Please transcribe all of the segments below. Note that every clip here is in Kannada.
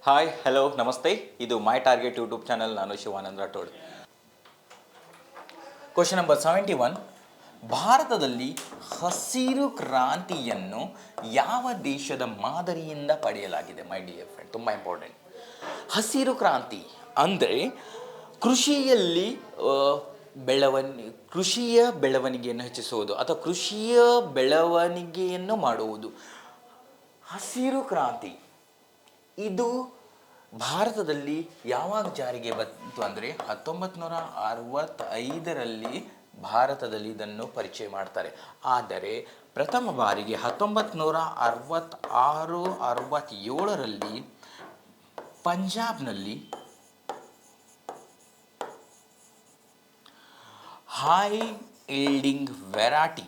ಹಾಯ್ ಹಲೋ ನಮಸ್ತೆ. ಇದು ಮೈ ಟಾರ್ಗೆಟ್ ಯೂಟ್ಯೂಬ್ ಚಾನಲ್. ನಾನು ಶಿವಾನಂದ ರಾಠೋಡ್. Question number 71. ಭಾರತದಲ್ಲಿ ಹಸಿರು ಕ್ರಾಂತಿಯನ್ನು ಯಾವ ದೇಶದ ಮಾದರಿಯಿಂದ ಪಡೆಯಲಾಗಿದೆ? ಮೈ ಡಿಯರ್ ಫ್ರೆಂಡ್, ತುಂಬ ಇಂಪಾರ್ಟೆಂಟ್. ಹಸಿರು ಕ್ರಾಂತಿ ಅಂದರೆ ಕೃಷಿಯಲ್ಲಿ ಕೃಷಿಯ ಬೆಳವಣಿಗೆಯನ್ನು ಹೆಚ್ಚಿಸುವುದು ಅಥವಾ ಕೃಷಿಯ ಬೆಳವಣಿಗೆಯನ್ನು ಮಾಡುವುದು. ಹಸಿರು ಕ್ರಾಂತಿ ಇದು ಭಾರತದಲ್ಲಿ ಯಾವಾಗ ಜಾರಿಗೆ ಬಂತು ಅಂದರೆ 1965ರಲ್ಲಿ ಭಾರತದಲ್ಲಿ ಇದನ್ನು ಪರಿಚಯ ಮಾಡ್ತಾರೆ. ಆದರೆ ಪ್ರಥಮ ಬಾರಿಗೆ 1966-67ರಲ್ಲಿ ಪಂಜಾಬ್ನಲ್ಲಿ high yielding variety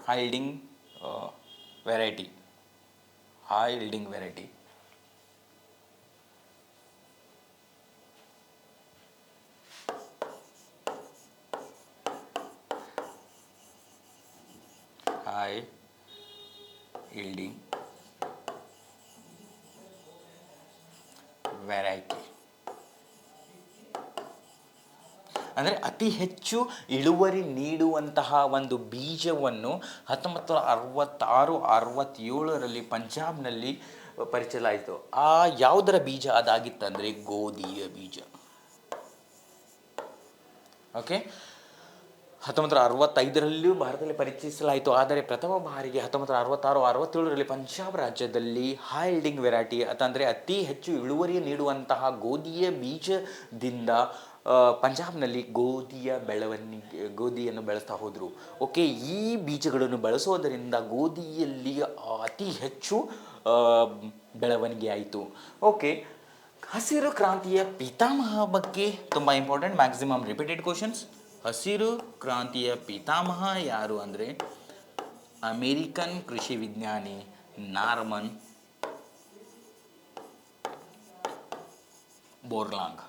high yielding variety high yielding variety ಅಂದರೆ ಅತಿ ಹೆಚ್ಚು ಇಳುವರಿ ನೀಡುವಂತಹ ಒಂದು ಬೀಜವನ್ನು 1966-67ರಲ್ಲಿ ಪಂಜಾಬ್ನಲ್ಲಿ ಪರಿಚಯಿಸಲಾಯಿತು. ಯಾವುದರ ಬೀಜ ಅದಾಗಿತ್ತಂದರೆ ಗೋಧಿಯ ಬೀಜ. ಓಕೆ, 1965ರಲ್ಲಿಯೂ ಭಾರತದಲ್ಲಿ ಪರಿಚಯಿಸಲಾಯಿತು. ಆದರೆ ಪ್ರಥಮ ಬಾರಿಗೆ 1966-67ರಲ್ಲಿ ಪಂಜಾಬ್ ರಾಜ್ಯದಲ್ಲಿ ಹೈ ಈಲ್ಡಿಂಗ್ ವೆರೈಟಿ ಅಂತಂದರೆ ಅತಿ ಹೆಚ್ಚು ಇಳುವರಿ ನೀಡುವಂತಹ ಗೋಧಿಯ ಬೀಜದಿಂದ ಪಂಜಾಬ್ನಲ್ಲಿ ಗೋಧಿಯನ್ನು ಬೆಳೆಸ್ತಾ ಹೋದರು. ಓಕೆ, ಈ ಬೀಜಗಳನ್ನು ಬಳಸೋದರಿಂದ ಗೋಧಿಯಲ್ಲಿ ಅತಿ ಹೆಚ್ಚು ಬೆಳವಣಿಗೆ ಆಯಿತು. ಓಕೆ, ಹಸಿರು ಕ್ರಾಂತಿಯ ಪಿತಾಮಹ ಬಗ್ಗೆ ತುಂಬ ಇಂಪಾರ್ಟೆಂಟ್, ಮ್ಯಾಕ್ಸಿಮಮ್ ರಿಪೀಟೆಡ್ ಕ್ವಶನ್ಸ್. ಹಸಿರು ಕ್ರಾಂತಿಯ ಪಿತಾಮಹ ಯಾರು ಅಂದರೆ ಅಮೇರಿಕನ್ ಕೃಷಿ ವಿಜ್ಞಾನಿ ನಾರ್ಮನ್ ಬೋರ್ಲಾಂಗ್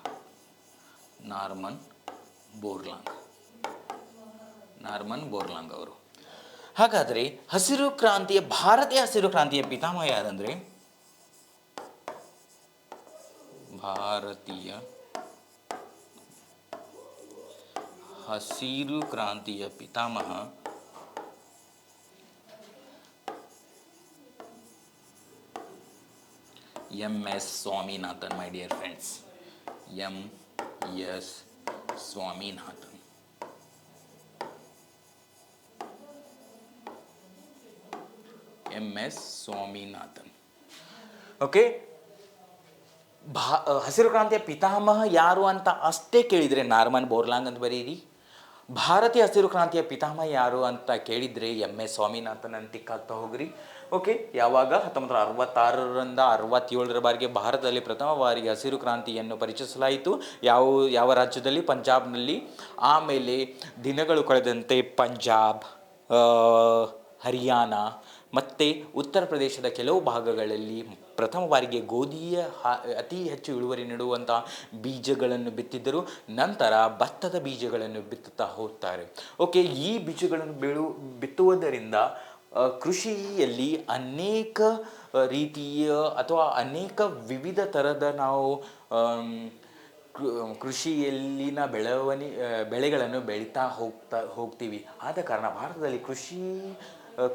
ಅವರು. ಹಾಗಾದರೆ ಭಾರತೀಯ ಹಸಿರು ಕ್ರಾಂತಿಯ ಪಿತಾಮಹ ಯಾರಂದರೆ ಭಾರತೀಯ ಹಸಿರು ಕ್ರಾಂತಿಯ ಪಿತಾಮಹ M S. Swaminathan. My dear friends, M S. Swaminathan. Okay, ಹಸಿರು ಕ್ರಾಂತಿಯ ಪಿತಾಮಹ ಯಾರು ಅಂತ ಅಷ್ಟೇ ಕೇಳಿದರೆ ನಾರ್ಮನ್ ಬೋರ್ಲಾಂಗ್ ಅಂತ ಬರೀರಿ. ಭಾರತೀಯ ಹಸಿರು ಕ್ರಾಂತಿಯ ಪಿತಾಮಹ ಯಾರು ಅಂತ ಕೇಳಿದರೆ ಎಂ.ಎಸ್. ಸ್ವಾಮಿನಾಥನ್ ಅಂತ ಟಿಕ್ಕಾಗ್ತಾ ಹೋಗ್ರಿ. ಓಕೆ, ಯಾವಾಗ 1966-67ರ ಬಾರಿಗೆ ಭಾರತದಲ್ಲಿ ಪ್ರಥಮ ಬಾರಿಗೆ ಹಸಿರು ಕ್ರಾಂತಿಯನ್ನು ಪರಿಚಯಿಸಲಾಯಿತು. ಯಾವ ರಾಜ್ಯದಲ್ಲಿ? ಪಂಜಾಬ್ನಲ್ಲಿ. ಆಮೇಲೆ ದಿನಗಳು ಕಳೆದಂತೆ ಪಂಜಾಬ್, ಹರಿಯಾಣ ಮತ್ತು ಉತ್ತರ ಪ್ರದೇಶದ ಕೆಲವು ಭಾಗಗಳಲ್ಲಿ ಪ್ರಥಮ ಬಾರಿಗೆ ಗೋಧಿಯ ಅತಿ ಹೆಚ್ಚು ಇಳುವರಿ ನೀಡುವಂಥ ಬೀಜಗಳನ್ನು ಬಿತ್ತಿದ್ದರು. ನಂತರ ಭತ್ತದ ಬೀಜಗಳನ್ನು ಬಿತ್ತುತ್ತಾ ಹೋಗ್ತಾರೆ. ಓಕೆ, ಈ ಬೀಜಗಳನ್ನು ಬಿತ್ತುವುದರಿಂದ ಕೃಷಿಯಲ್ಲಿ ಅನೇಕ ರೀತಿಯ ಅಥವಾ ಅನೇಕ ವಿವಿಧ ಥರದ ನಾವು ಕೃಷಿಯಲ್ಲಿನ ಬೆಳೆಗಳನ್ನು ಬೆಳೀತಾ ಹೋಗ್ತೀವಿ. ಆದ ಕಾರಣ ಭಾರತದಲ್ಲಿ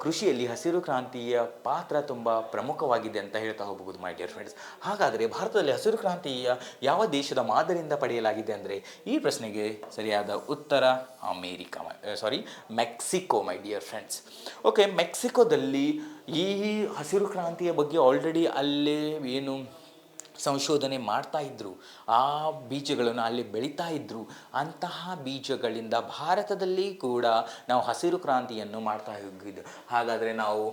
ಕೃಷಿಯಲ್ಲಿ ಹಸಿರು ಕ್ರಾಂತಿಯ ಪಾತ್ರ ತುಂಬ ಪ್ರಮುಖವಾಗಿದೆ ಅಂತ ಹೇಳ್ತಾ ಹೋಗಬಹುದು ಮೈ ಡಿಯರ್ ಫ್ರೆಂಡ್ಸ್. ಹಾಗಾದರೆ ಭಾರತದಲ್ಲಿ ಹಸಿರು ಕ್ರಾಂತಿಯ ಯಾವ ದೇಶದ ಮಾದರಿಯಿಂದ ಪಡೆಯಲಾಗಿದೆ ಅಂದರೆ ಈ ಪ್ರಶ್ನೆಗೆ ಸರಿಯಾದ ಉತ್ತರ Mexico my dear friends. Okay, ಮೆಕ್ಸಿಕೋದಲ್ಲಿ ಈ ಹಸಿರು ಕ್ರಾಂತಿಯ ಬಗ್ಗೆ ಆಲ್ರೆಡಿ ಅಲ್ಲೇ ಸಂಶೋಧನೆ ಮಾಡ್ತಾ ಇದ್ದರು. ಆ ಬೀಜಗಳನ್ನು ಅಲ್ಲಿ ಬೆಳೀತಾ ಇದ್ದರು. ಅಂತಹ ಬೀಜಗಳಿಂದ ಭಾರತದಲ್ಲಿ ಕೂಡ ನಾವು ಹಸಿರು ಕ್ರಾಂತಿಯನ್ನು ಮಾಡ್ತಾ ಹೋಗಿದ್ದು. ಹಾಗಾದರೆ ನಾವು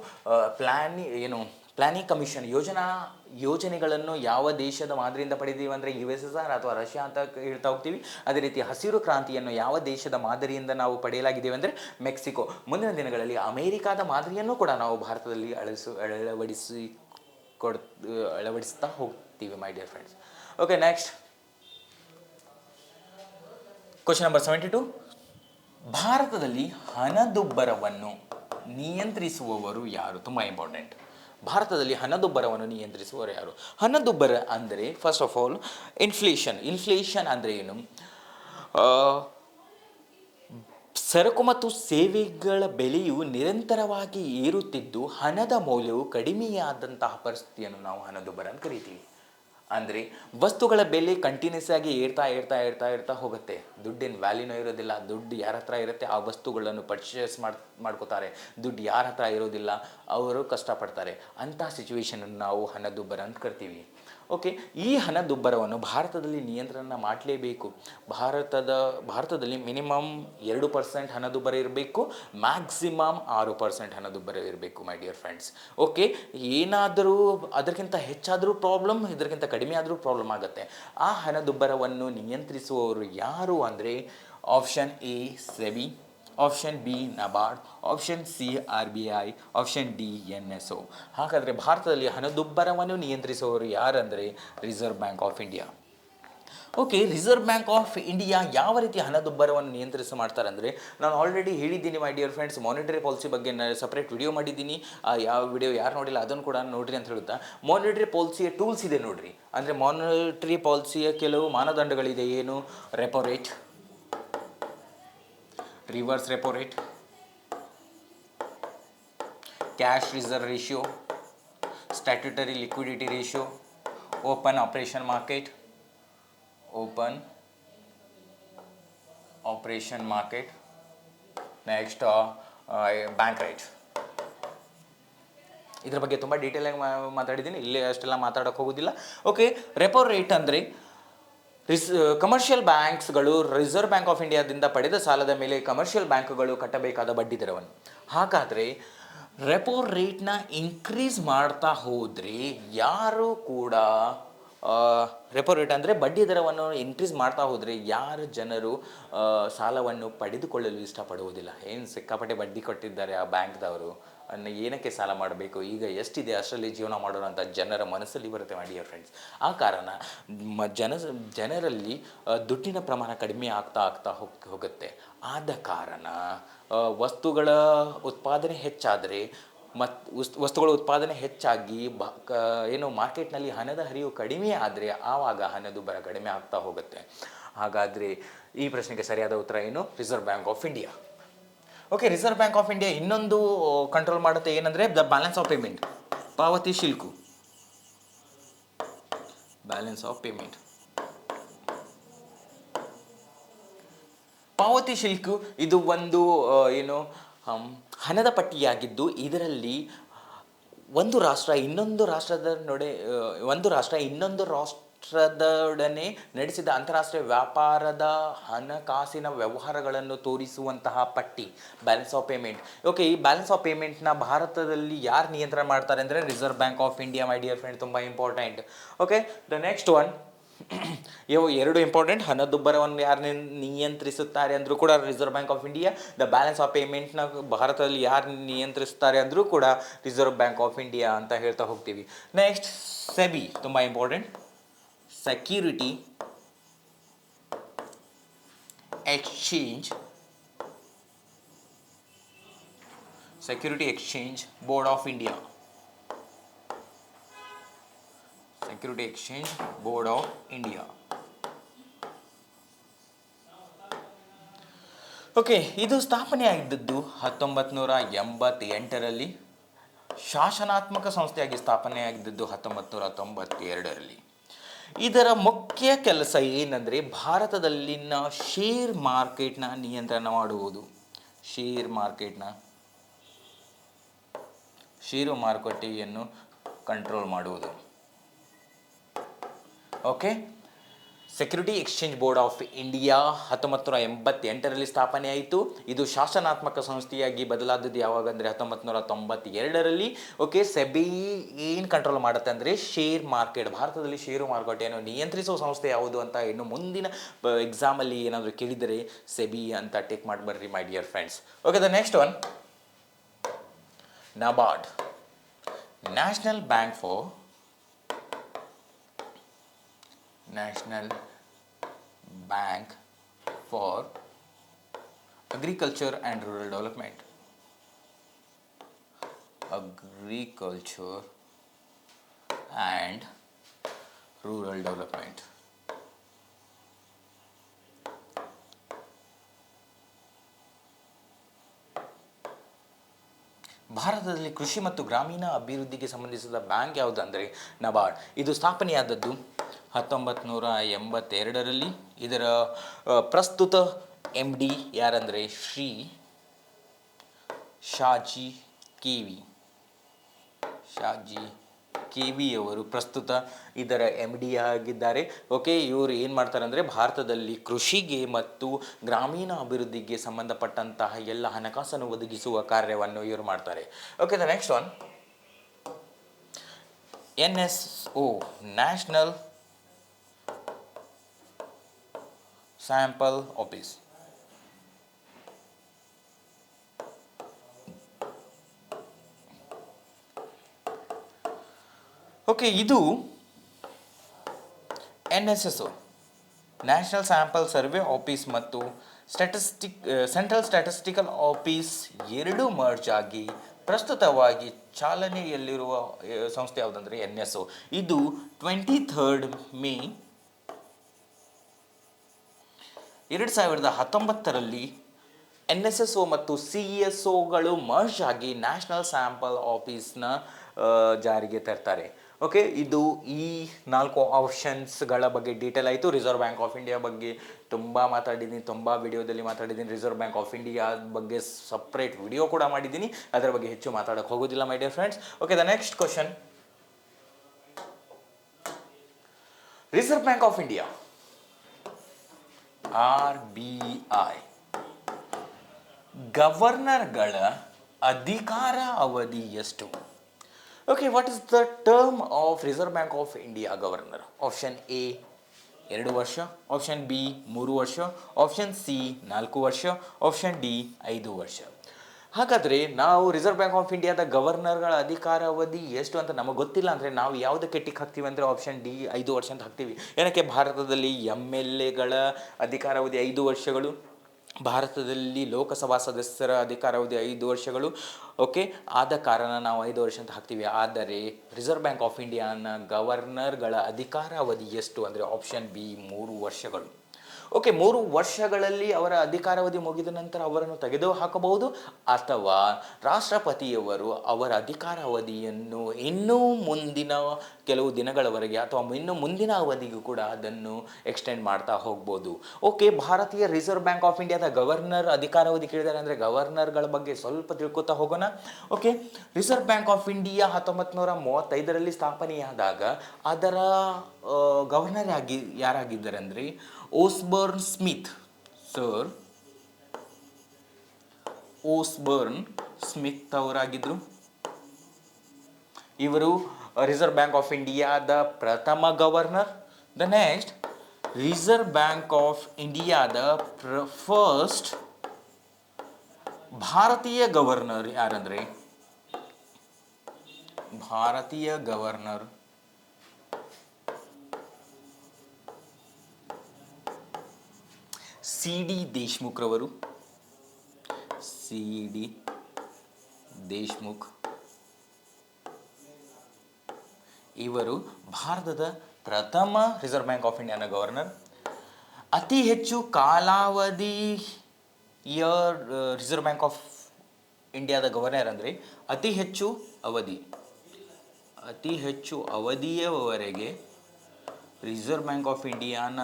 ಪ್ಲಾನಿಂಗ್ ಕಮಿಷನ್ ಯೋಜನೆಗಳನ್ನು ಯಾವ ದೇಶದ ಮಾದರಿಯಿಂದ ಪಡೆದೀವಿ ಅಂದರೆ USSR ಅಥವಾ ರಷ್ಯಾ ಅಂತ ಹೇಳ್ತಾ ಹೋಗ್ತೀವಿ. ಅದೇ ರೀತಿ ಹಸಿರು ಕ್ರಾಂತಿಯನ್ನು ಯಾವ ದೇಶದ ಮಾದರಿಯಿಂದ ನಾವು ಪಡೆಯಲಾಗಿದ್ದೇವೆ ಅಂದರೆ ಮೆಕ್ಸಿಕೋ. ಮುಂದಿನ ದಿನಗಳಲ್ಲಿ ಅಮೇರಿಕಾದ ಮಾದರಿಯನ್ನು ಕೂಡ ನಾವು ಭಾರತದಲ್ಲಿ ಅಳವಡಿಸ್ತಾ ಹೋಗ್ತೀವಿ ಮೈ dear friends. Okay, next question number 72. ಭಾರತದಲ್ಲಿ ಹಣದುಬ್ಬರವನ್ನು ನಿಯಂತ್ರಿಸುವವರು ಯಾರು? ತುಂಬ ಇಂಪಾರ್ಟೆಂಟ್. ಭಾರತದಲ್ಲಿ ಹಣದುಬ್ಬರವನ್ನು ನಿಯಂತ್ರಿಸುವವರು ಯಾರು? ಹಣದುಬ್ಬರ ಅಂದರೆ ಫಸ್ಟ್ ಆಫ್ ಆಲ್ ಇನ್ಫ್ಲೇಷನ್ ಅಂದರೆ ಏನು? ಆ, ಸರಕು ಮತ್ತು ಸೇವೆಗಳ ಬೆಲೆಯು ನಿರಂತರವಾಗಿ ಏರುತ್ತಿದ್ದು ಹಣದ ಮೌಲ್ಯವು ಕಡಿಮೆಯಾದಂತಹ ಪರಿಸ್ಥಿತಿಯನ್ನು ನಾವು ಹಣದುಬ್ಬರ ಅಂತ ಕರಿತೀವಿ. ಅಂದರೆ ವಸ್ತುಗಳ ಬೆಲೆ ಕಂಟಿನ್ಯೂಸ್ ಆಗಿ ಏರ್ತಾ ಹೋಗುತ್ತೆ. ದುಡ್ಡಿನ ವ್ಯಾಲ್ಯೂನೂ ಇರೋದಿಲ್ಲ. ದುಡ್ಡು ಯಾರ ಹತ್ರ ಇರುತ್ತೆ ಆ ವಸ್ತುಗಳನ್ನು ಪರ್ಚೇಸ್ ಮಾಡ್ಕೋತಾರೆ. ದುಡ್ಡು ಯಾರ ಹತ್ರ ಇರೋದಿಲ್ಲ ಅವರು ಕಷ್ಟಪಡ್ತಾರೆ. ಅಂಥ ಸಿಚುವೇಶನನ್ನು ನಾವು ಹಣದುಬ್ಬರ ಅಂತ ಕರಿತೀವಿ. ಓಕೆ, ಈ ಹಣದುಬ್ಬರವನ್ನು ಭಾರತದಲ್ಲಿ ನಿಯಂತ್ರಣ ಮಾಡಲೇಬೇಕು. ಭಾರತದಲ್ಲಿ ಮಿನಿಮಮ್ 2% ಹಣದುಬ್ಬರ ಇರಬೇಕು, ಮ್ಯಾಕ್ಸಿಮಮ್ 6% ಹಣದುಬ್ಬರ ಇರಬೇಕು ಮೈ ಡಿಯರ್ ಫ್ರೆಂಡ್ಸ್. ಓಕೆ, ಏನಾದರೂ ಅದಕ್ಕಿಂತ ಹೆಚ್ಚಾದರೂ ಪ್ರಾಬ್ಲಮ್, ಇದಕ್ಕಿಂತ ಕಡಿಮೆ ಆದರೂ ಪ್ರಾಬ್ಲಮ್ ಆಗುತ್ತೆ. ಆ ಹಣದುಬ್ಬರವನ್ನು ನಿಯಂತ್ರಿಸುವವರು ಯಾರು ಅಂದರೆ option A SEBI, option B NABARD, option C RBI, option D NSO. ಹಾಗಾದರೆ ಭಾರತದಲ್ಲಿ ಹಣದುಬ್ಬರವನ್ನು ನಿಯಂತ್ರಿಸುವವರು ಯಾರಂದರೆ Reserve bank of India. Okay, Reserve bank of India ಯಾವ ರೀತಿ ಹಣದುಬ್ಬರವನ್ನು ಮಾಡ್ತಾರೆ ಅಂದರೆ, ನಾನು ಆಲ್ರೆಡಿ ಹೇಳಿದ್ದೀನಿ my dear friends, monetary policy ಬಗ್ಗೆ ನಾನು ಸಪ್ರೇಟ್ ವಿಡಿಯೋ ಮಾಡಿದ್ದೀನಿ. ಯಾವ ವಿಡಿಯೋ ಯಾರು ನೋಡಿಲ್ಲ ಅದನ್ನು ಕೂಡ ನೋಡಿರಿ ಅಂತ ಹೇಳುತ್ತಾ, ಮಾನಿಟರಿ ಪಾಲಿಸಿಯ ಟೂಲ್ಸ್ ಇದೆ ನೋಡಿರಿ. ಅಂದರೆ ಮಾನಿಟರಿ ಪಾಲಿಸಿಯ ಕೆಲವು ಮಾನದಂಡಗಳಿದೆ. ಏನು? Repo rate, reverse repo rate, cash reserve ratio, statutory liquidity ratio, open operation market, next bank rate. ಇದ್ರ ಬಗ್ಗೆ ತುಂಬ ಡೀಟೇಲಾಗಿ ಮಾತಾಡಿದ್ದೀನಿ, ಇಲ್ಲೇ ಅಷ್ಟೆಲ್ಲ ಮಾತಾಡೋಕ್ಕೆ ಹೋಗೋದಿಲ್ಲ. ಓಕೆ, ರೆಪೋ ರೇಟ್ ಅಂದರೆ ಕಮರ್ಷಿಯಲ್ ಬ್ಯಾಂಕ್ಸ್ಗಳು ರಿಸರ್ವ್ ಬ್ಯಾಂಕ್ ಆಫ್ ಇಂಡಿಯಾದಿಂದ ಪಡೆದ ಸಾಲದ ಮೇಲೆ ಕಮರ್ಷಿಯಲ್ ಬ್ಯಾಂಕ್ಗಳು ಕಟ್ಟಬೇಕಾದ ಬಡ್ಡಿ ದರವನ್ನು. ಹಾಗಾದರೆ ರೆಪೋ ರೇಟ್ನ ಇನ್ಕ್ರೀಸ್ ಮಾಡ್ತಾ ಹೋದರೆ ಯಾರು ಕೂಡ ರೆಪೋ ರೇಟ್ ಅಂದರೆ ಬಡ್ಡಿ ದರವನ್ನು ಇನ್ಕ್ರೀಸ್ ಮಾಡ್ತಾ ಹೋದರೆ ಯಾರು ಜನರು ಸಾಲವನ್ನು ಪಡೆದುಕೊಳ್ಳಲು ಇಷ್ಟಪಡುವುದಿಲ್ಲ. ಏನು ಸಿಕ್ಕಾಪಟ್ಟೆ ಬಡ್ಡಿ ಕೊಟ್ಟಿದ್ದಾರೆ ಆ ಬ್ಯಾಂಕ್ದವರು, ಏನಕ್ಕೆ ಸಾಲ ಮಾಡಬೇಕು, ಈಗ ಎಷ್ಟಿದೆ ಅಷ್ಟರಲ್ಲಿ ಜೀವನ ಮಾಡೋಣ ಅಂತ ಜನರ ಮನಸ್ಸಲ್ಲಿ ಬರುತ್ತೆ ಮೈ ಡಿಯರ್ ಫ್ರೆಂಡ್ಸ್. ಆ ಕಾರಣ ಜನರಲ್ಲಿ ದುಡ್ಡಿನ ಪ್ರಮಾಣ ಕಡಿಮೆ ಆಗ್ತಾ ಹೋಗುತ್ತೆ. ಆದ ಕಾರಣ ವಸ್ತುಗಳ ಉತ್ಪಾದನೆ ಹೆಚ್ಚಾದರೆ ವಸ್ತುಗಳ ಉತ್ಪಾದನೆ ಹೆಚ್ಚಾಗಿ ಏನು ಮಾರ್ಕೆಟ್ನಲ್ಲಿ ಹಣದ ಹರಿವು ಕಡಿಮೆ ಆದರೆ ಆವಾಗ ಹಣದುಬ್ಬರ ಕಡಿಮೆ ಆಗ್ತಾ ಹೋಗುತ್ತೆ. ಹಾಗಾದರೆ ಈ ಪ್ರಶ್ನೆಗೆ ಸರಿಯಾದ ಉತ್ತರ ಏನು? Reserve bank of India. Okay, Reserve bank of India ಇನ್ನೊಂದು ಕಂಟ್ರೋಲ್ ಮಾಡುತ್ತೆ, ಏನಂದರೆ ದ ಬ್ಯಾಲೆನ್ಸ್ ಆಫ್ ಪೇಮೆಂಟ್, ಪಾವತಿ ಶಿಲ್ಕು, ಬ್ಯಾಲೆನ್ಸ್ ಆಫ್ ಪೇಮೆಂಟ್. ಪಾವತಿ ಶಿಲ್ಕು ಇದು ಒಂದು ಏನು ಹಣದ ಪಟ್ಟಿಯಾಗಿದ್ದು, ಇದರಲ್ಲಿ ಒಂದು ರಾಷ್ಟ್ರ ಇನ್ನೊಂದು ರಾಷ್ಟ್ರದೊಡನೆ ನಡೆಸಿದ ಅಂತಾರಾಷ್ಟ್ರೀಯ ವ್ಯಾಪಾರದ ಹಣಕಾಸಿನ ವ್ಯವಹಾರಗಳನ್ನು ತೋರಿಸುವಂತಹ ಪಟ್ಟಿ, ಬ್ಯಾಲೆನ್ಸ್ ಆಫ್ ಪೇಮೆಂಟ್. ಓಕೆ, ಈ ಬ್ಯಾಲೆನ್ಸ್ ಆಫ್ ಪೇಮೆಂಟ್ನ ಭಾರತದಲ್ಲಿ ಯಾರು ನಿಯಂತ್ರಣ ಮಾಡ್ತಾರೆ ಅಂದರೆ Reserve bank of India my dear friend. ತುಂಬ important. Okay, the next one, ಇವು ಎರಡು ಇಂಪಾರ್ಟೆಂಟ್. ಹಣದುಬ್ಬರವನ್ನು ಯಾರು ನಿಯಂತ್ರಿಸುತ್ತಾರೆ ಅಂದರೂ ಕೂಡ Reserve bank of India. The balance of ಪೇಮೆಂಟ್ನ ಭಾರತದಲ್ಲಿ ಯಾರು ನಿಯಂತ್ರಿಸ್ತಾರೆ ಅಂದರೂ ಕೂಡ ರಿಸರ್ವ್ ಬ್ಯಾಂಕ್ ಆಫ್ ಇಂಡಿಯಾ ಅಂತ ಹೇಳ್ತಾ ಹೋಗ್ತೀವಿ. ನೆಕ್ಸ್ಟ್ ಸೆಬಿ, ತುಂಬ important. Security Exchange Board of India. Security Exchange Board of India. Okay, ಇದು ಸ್ಥಾಪನೆಯಾಗಿದ್ದದ್ದು 1988ರಲ್ಲಿ. ಶಾಸನಾತ್ಮಕ ಸಂಸ್ಥೆಯಾಗಿ ಸ್ಥಾಪನೆಯಾಗಿದ್ದದ್ದು 1992ರಲ್ಲಿ. ಇದರ ಮುಖ್ಯ ಕೆಲಸ ಏನಂದರೆ ಭಾರತದಲ್ಲಿನ ಷೇರ್ ಮಾರ್ಕೆಟ್ನ ನಿಯಂತ್ರಣ ಮಾಡುವುದು. ಷೇರು ಮಾರುಕಟ್ಟೆಯನ್ನು ಕಂಟ್ರೋಲ್ ಮಾಡುವುದು. Okay, Security Exchange Board of India 1988ರಲ್ಲಿ ಸ್ಥಾಪನೆಯಾಯಿತು. ಇದು ಶಾಸನಾತ್ಮಕ ಸಂಸ್ಥೆಯಾಗಿ ಬದಲಾದದ್ದು ಯಾವಾಗ ಅಂದರೆ 1992ರಲ್ಲಿ. ಓಕೆ, ಸೆಬಿ ಏನು ಕಂಟ್ರೋಲ್ ಮಾಡುತ್ತೆ ಅಂದರೆ ಶೇರ್ ಮಾರ್ಕೆಟ್. ಭಾರತದಲ್ಲಿ ಷೇರು ಮಾರುಕಟ್ಟೆಯನ್ನು ನಿಯಂತ್ರಿಸುವ ಸಂಸ್ಥೆ ಯಾವುದು ಅಂತ ಇನ್ನು ಮುಂದಿನ ಎಕ್ಸಾಮಲ್ಲಿ ಏನಾದರೂ ಕೇಳಿದರೆ ಸೆಬಿ ಅಂತ ಟೇಕ್ ಮಾಡಿ ಬರ್ರಿ ಮೈ dear friends. Okay, the next one, NABARD, national bank for agriculture and rural development. Agriculture and rural development. ಭಾರತದಲ್ಲಿ ಕೃಷಿ ಮತ್ತು ಗ್ರಾಮೀಣ ಅಭಿವೃದ್ಧಿಗೆ ಸಂಬಂಧಿಸಿದ ಬ್ಯಾಂಕ್ ಯಾವುದಂದರೆ ನಬಾರ್ಡ್. ಇದು ಸ್ಥಾಪನೆಯಾದದ್ದು 1982ರಲ್ಲಿ. ಇದರ ಪ್ರಸ್ತುತ ಎಮ್ ಡಿ ಯಾರಂದರೆ ಶ್ರೀ ಶಾಜಿ ಕೆ ವಿ ಅವರು ಪ್ರಸ್ತುತ ಇದರ ಎಮ್ ಡಿ ಆಗಿದ್ದಾರೆ. ಓಕೆ, ಇವರು ಏನು ಮಾಡ್ತಾರೆ ಅಂದರೆ ಭಾರತದಲ್ಲಿ ಕೃಷಿಗೆ ಮತ್ತು ಗ್ರಾಮೀಣ ಅಭಿವೃದ್ಧಿಗೆ ಸಂಬಂಧಪಟ್ಟಂತಹ ಎಲ್ಲ ಹಣಕಾಸನ್ನು ಒದಗಿಸುವ ಕಾರ್ಯವನ್ನು ಇವರು ಮಾಡ್ತಾರೆ. Okay, the next one NSO, national sample office. Okay, ಇದು NSSO, national sample survey office ಮತ್ತು ಸೆಂಟ್ರಲ್ ಸ್ಟ್ಯಾಟಿಸ್ಟಿಕಲ್ ಆಫೀಸ್ ಎರಡೂ ಮರ್ಜ್ ಆಗಿ ಪ್ರಸ್ತುತವಾಗಿ ಚಾಲನೆಯಲ್ಲಿರುವ ಸಂಸ್ಥೆ ಯಾವುದಂದರೆ NSO. ಇದು 23 ಮೇ 2019ರಲ್ಲಿ NSSO ಮತ್ತು CSOಗಳು ಮರ್ಜ್ ಆಗಿ ನ್ಯಾಷನಲ್ ಸ್ಯಾಂಪಲ್ ಆಫೀಸ್ನ ಜಾರಿಗೆ ತರ್ತಾರೆ. ಓಕೆ, ಇದು ಈ 4 ಆಪ್ಷನ್ಸ್ಗಳ ಬಗ್ಗೆ ಡೀಟೇಲ್ ಆಯಿತು. ರಿಸರ್ವ್ ಬ್ಯಾಂಕ್ ಆಫ್ ಇಂಡಿಯಾ ಬಗ್ಗೆ ತುಂಬ ಮಾತಾಡಿದ್ದೀನಿ, ತುಂಬ ವಿಡಿಯೋದಲ್ಲಿ ಮಾತಾಡಿದ್ದೀನಿ. ರಿಸರ್ವ್ ಬ್ಯಾಂಕ್ ಆಫ್ ಇಂಡಿಯಾ ಬಗ್ಗೆ ಸಪ್ರೇಟ್ ವಿಡಿಯೋ ಕೂಡ ಮಾಡಿದ್ದೀನಿ, ಅದರ ಬಗ್ಗೆ ಹೆಚ್ಚು ಮಾತಾಡೋಕ್ಕೆ ಹೋಗೋದಿಲ್ಲ ಮೈ dear friends. Okay, the next question. Reserve bank of India RBI ಗವರ್ನರ್ಗಳ ಅಧಿಕಾರ ಅವಧಿ ಎಷ್ಟು? Okay, what is the term of reserve bank of India governor? Option A 2 ವರ್ಷ, ಆಪ್ಷನ್ ಬಿ 3 ವರ್ಷ, ಆಪ್ಷನ್ ಸಿ 4 ವರ್ಷ, ಆಪ್ಷನ್ ಡಿ 5 ವರ್ಷ. ಹಾಗಾದರೆ ನಾವು ರಿಸರ್ವ್ ಬ್ಯಾಂಕ್ ಆಫ್ ಇಂಡಿಯಾದ ಗವರ್ನರ್ಗಳ ಅಧಿಕಾರಾವಧಿ ಎಷ್ಟು ಅಂತ ನಮಗೆ ಗೊತ್ತಿಲ್ಲ ಅಂದರೆ ನಾವು ಯಾವುದಕ್ಕೆ ಟಿಕ್ ಹಾಕ್ತೀವಿ ಅಂದರೆ ಆಪ್ಷನ್ ಡಿ 5 ವರ್ಷ ಅಂತ ಹಾಕ್ತೀವಿ. ಏನಕ್ಕೆ? ಭಾರತದಲ್ಲಿ MLAಗಳ ಅಧಿಕಾರಾವಧಿ 5 ವರ್ಷಗಳು, ಭಾರತದಲ್ಲಿ ಲೋಕಸಭಾ ಸದಸ್ಯರ ಅಧಿಕಾರಾವಧಿ 5 ವರ್ಷಗಳು. ಓಕೆ, ಆದ ಕಾರಣ ನಾವು 5 ವರ್ಷ ಅಂತ ಹಾಕ್ತೀವಿ. ಆದರೆ ರಿಸರ್ವ್ ಬ್ಯಾಂಕ್ ಆಫ್ ಇಂಡಿಯಾನ ಗವರ್ನರ್ಗಳ ಅಧಿಕಾರಾವಧಿ ಎಷ್ಟು ಅಂದರೆ ಆಪ್ಷನ್ ಬಿ 3 ವರ್ಷಗಳು. ಓಕೆ, 3 ವರ್ಷಗಳಲ್ಲಿ ಅವರ ಅಧಿಕಾರಾವಧಿ ಮುಗಿದ ನಂತರ ಅವರನ್ನು ತೆಗೆದು ಹಾಕಬಹುದು, ಅಥವಾ ರಾಷ್ಟ್ರಪತಿಯವರು ಅವರ ಅಧಿಕಾರಾವಧಿಯನ್ನು ಇನ್ನೂ ಮುಂದಿನ ಕೆಲವು ದಿನಗಳವರೆಗೆ ಅಥವಾ ಇನ್ನು ಮುಂದಿನ ಅವಧಿಗೂ ಕೂಡ ಅದನ್ನು ಎಕ್ಸ್ಟೆಂಡ್ ಮಾಡ್ತಾ ಹೋಗ್ಬೋದು. ಓಕೆ, ಭಾರತೀಯ ರಿಸರ್ವ್ ಬ್ಯಾಂಕ್ ಆಫ್ ಇಂಡಿಯಾದ ಗವರ್ನರ್ ಅಧಿಕಾರಾವಧಿ ಕೇಳಿದ್ದಾರೆ ಅಂದರೆ ಗವರ್ನರ್ಗಳ ಬಗ್ಗೆ ಸ್ವಲ್ಪ ತಿಳ್ಕೊತಾ ಹೋಗೋಣ. Okay, Reserve bank of India 1935ರಲ್ಲಿ ಸ್ಥಾಪನೆಯಾದಾಗ ಅದರ ಗವರ್ನರ್ ಯಾರಾಗಿದ್ದಾರೆ ಅಂದರೆ Osborne Smith. Sir Osborne Smith ಅವರಾಗಿದ್ದರು. ಇವರು ರಿಸರ್ವ್ ಬ್ಯಾಂಕ್ ಆಫ್ ಇಂಡಿಯಾದ ಪ್ರಥಮ governor. The next, Reserve bank of ಇಂಡಿಯಾದ ಫಸ್ಟ್ ಭಾರತೀಯ ಗವರ್ನರ್ ಯಾರಂದರೆ ಭಾರತೀಯ ಗವರ್ನರ್ CD ದೇಶ್ಮುಖ್ ರವರು. CD ದೇಶ್ಮುಖ್ ಇವರು ಭಾರತದ ಪ್ರಥಮ ರಿಸರ್ವ್ ಬ್ಯಾಂಕ್ ಆಫ್ ಇಂಡಿಯಾನ ಗವರ್ನರ್. ಅತಿ ಹೆಚ್ಚು ಕಾಲಾವಧಿಯ ರಿಸರ್ವ್ ಬ್ಯಾಂಕ್ ಆಫ್ ಇಂಡಿಯಾದ ಗವರ್ನರ್ ಅಂದರೆ ಅತಿ ಹೆಚ್ಚು ಅವಧಿಯವರೆಗೆ ರಿಸರ್ವ್ ಬ್ಯಾಂಕ್ ಆಫ್ ಇಂಡಿಯಾನ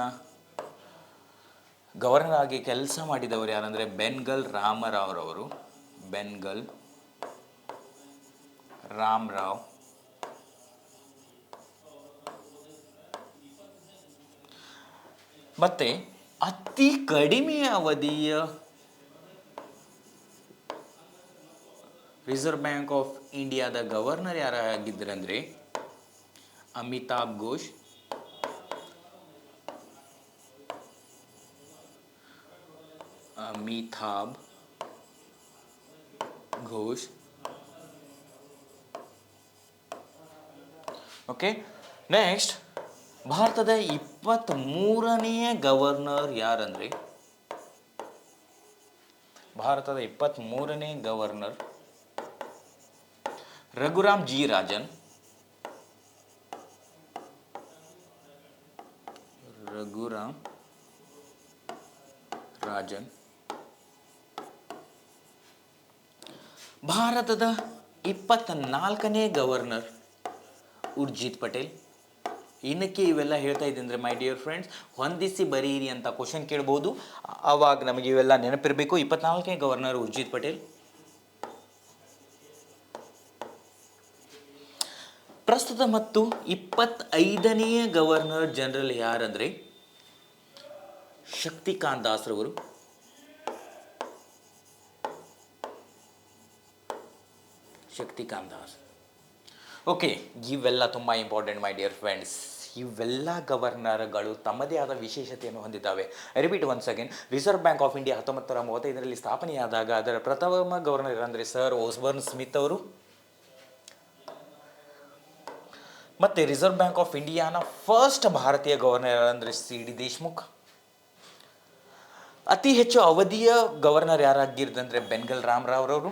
ಗವರ್ನರ್ ಆಗಿ ಕೆಲಸ ಮಾಡಿದವರು ಯಾರಂದರೆ ಬೆನ್ಗಲ್ ರಾಮರಾವ್ ರವರು. ಬೆನ್ಗಲ್ ರಾಮರಾವ್. ಮತ್ತೆ ಅತಿ ಕಡಿಮೆ ಅವಧಿಯ ರಿಸರ್ವ್ ಬ್ಯಾಂಕ್ ಆಫ್ ಇಂಡಿಯಾದ ಗವರ್ನರ್ ಯಾರಾಗಿದ್ದಾರೆ ಅಂದರೆ ಅಮಿತಾಬ್ ಘೋಷ್. ಅಮಿತಾಬ್ ಘೋಷ್. ಓಕೆ, ನೆಕ್ಸ್ಟ್ ಭಾರತದ 23ನೇ ಗವರ್ನರ್ ಯಾರಂದರೆ ಭಾರತದ 23ನೇ ಗವರ್ನರ್ ರಘುರಾಮ್ ಜಿ ರಾಜನ್, ರಘುರಾಮ್ ರಾಜನ್. ಭಾರತದ 24ನೇ ಗವರ್ನರ್ ಉರ್ಜಿತ್ ಪಟೇಲ್. ಏನಕ್ಕೆ ಇವೆಲ್ಲ ಹೇಳ್ತಾ ಇದ್ದೀನಿ ಅಂದರೆ ಮೈ ಡಿಯರ್ ಫ್ರೆಂಡ್ಸ್, ಹೊಂದಿಸಿ ಬರೀರಿ ಅಂತ ಕ್ವಶನ್ ಕೇಳ್ಬೋದು, ಆವಾಗ ನಮಗೆ ಇವೆಲ್ಲ ನೆನಪಿರಬೇಕು. 24ನೇ ಗವರ್ನರ್ ಉರ್ಜಿತ್ ಪಟೇಲ್. ಪ್ರಸ್ತುತ ಮತ್ತು 25ನೇ ಗವರ್ನರ್ ಜನರಲ್ ಯಾರಂದರೆ ಶಕ್ತಿಕಾಂತ್ ದಾಸ್ ರವರು. ಶಕ್ತಿಕಾಂತ್ ದಾಸ್. ಓಕೆ, ಇವೆಲ್ಲ ತುಂಬ ಇಂಪಾರ್ಟೆಂಟ್ ಮೈ ಡಿಯರ್ ಫ್ರೆಂಡ್ಸ್. ಇವೆಲ್ಲ ಗವರ್ನರ್ಗಳು ತಮ್ಮದೇ ಆದ ವಿಶೇಷತೆಯನ್ನು ಹೊಂದಿದ್ದಾವೆ. I repeat once again, Reserve bank of India 1935ರಲ್ಲಿ ಸ್ಥಾಪನೆಯಾದಾಗ ಅದರ ಪ್ರಥಮ ಗವರ್ನರ್ ಅಂದರೆ ಸರ್ ಓಸ್ಬರ್ನ್ ಸ್ಮಿತ್ ಅವರು. ಮತ್ತು ರಿಸರ್ವ್ ಬ್ಯಾಂಕ್ ಆಫ್ ಇಂಡಿಯಾನ ಫಸ್ಟ್ ಭಾರತೀಯ ಗವರ್ನರ್ ಅಂದರೆ ಸಿ ಡಿ ದೇಶ್ಮುಖ್. ಅತಿ ಹೆಚ್ಚು ಅವಧಿಯ ಗವರ್ನರ್ ಯಾರಾಗಿದ್ದಂದರೆ ಬೆನ್ಗಲ್ ರಾಮರಾವ್ ರವರು.